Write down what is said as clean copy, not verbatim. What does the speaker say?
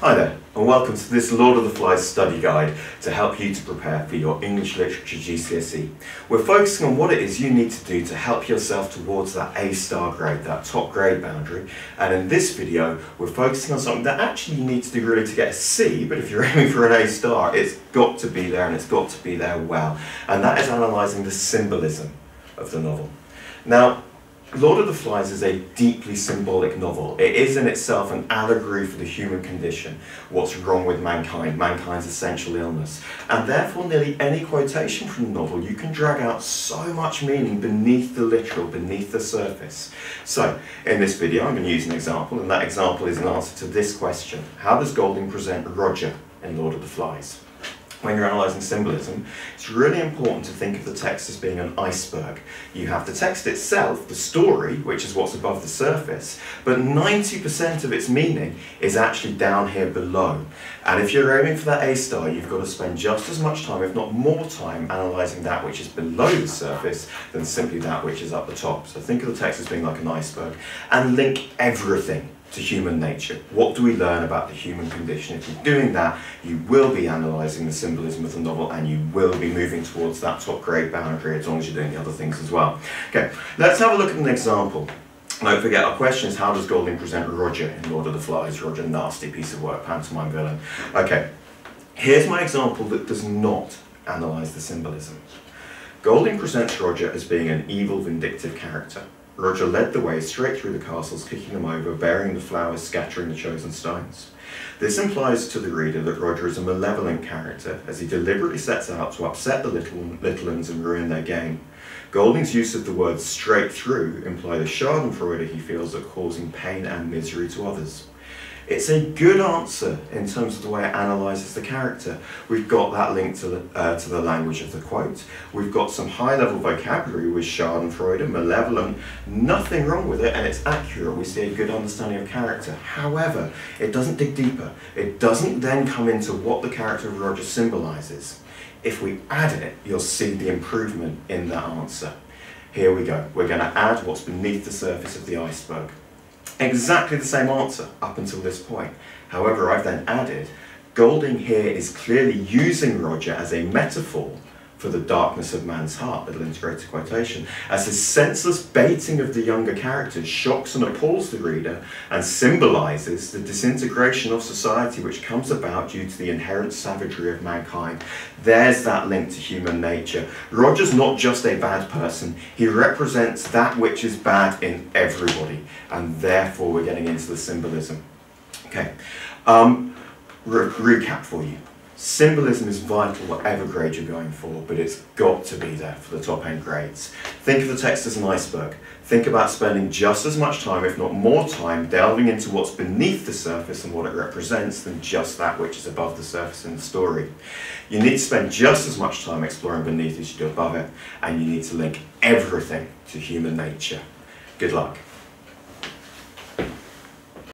Hi there, and welcome to this Lord of the Flies study guide to help you to prepare for your English Literature GCSE. We're focusing on what it is you need to do to help yourself towards that A-star grade, that top grade boundary. And in this video, we're focusing on something that actually you need to do really to get a C, but if you're aiming for an A-star, it's got to be there and it's got to be there well. And that is analysing the symbolism of the novel. Now, Lord of the Flies is a deeply symbolic novel. It is in itself an allegory for the human condition, what's wrong with mankind, mankind's essential illness. And therefore nearly any quotation from the novel, you can drag out so much meaning beneath the literal, beneath the surface. So, in this video I'm going to use an example, and that example is an answer to this question. How does Golding present Roger in Lord of the Flies? When you're analysing symbolism, it's really important to think of the text as being an iceberg. You have the text itself, the story, which is what's above the surface, but 90% of its meaning is actually down here below. And if you're aiming for that A-star, you've got to spend just as much time, if not more time, analysing that which is below the surface than simply that which is up the top. So think of the text as being like an iceberg, and link everything to human nature. What do we learn about the human condition? If you're doing that, you will be analysing the symbolism of the novel and you will be moving towards that top grade boundary as long as you're doing the other things as well. Okay, let's have a look at an example. Don't forget, our question is how does Golding present Roger in Lord of the Flies? Roger, nasty piece of work, pantomime villain. Okay, here's my example that does not analyse the symbolism. Golding presents Roger as being an evil, vindictive character. Roger led the way straight through the castles, kicking them over, burying the flowers, scattering the chosen stones. This implies to the reader that Roger is a malevolent character, as he deliberately sets out to upset the little uns and ruin their game. Golding's use of the word straight through imply the schadenfreude he feels at causing pain and misery to others. It's a good answer in terms of the way it analyses the character. We've got that link to the language of the quote. We've got some high-level vocabulary with schadenfreude, malevolent, nothing wrong with it, and it's accurate. We see a good understanding of character. However, it doesn't dig deeper. It doesn't then come into what the character of Roger symbolises. If we add it, you'll see the improvement in that answer. Here we go. We're going to add what's beneath the surface of the iceberg. Exactly the same answer up until this point. However, I've then added, Golding here is clearly using Roger as a metaphor for the darkness of man's heart, little integrated quotation, as his senseless baiting of the younger characters shocks and appalls the reader and symbolises the disintegration of society which comes about due to the inherent savagery of mankind. There's that link to human nature. Roger's not just a bad person, he represents that which is bad in everybody, and therefore we're getting into the symbolism. Okay, recap for you. Symbolism is vital whatever grade you're going for, but it's got to be there for the top end grades. Think of the text as an iceberg. Think about spending just as much time, if not more time, delving into what's beneath the surface and what it represents than just that which is above the surface in the story. You need to spend just as much time exploring beneath as you do above it, and you need to link everything to human nature. Good luck.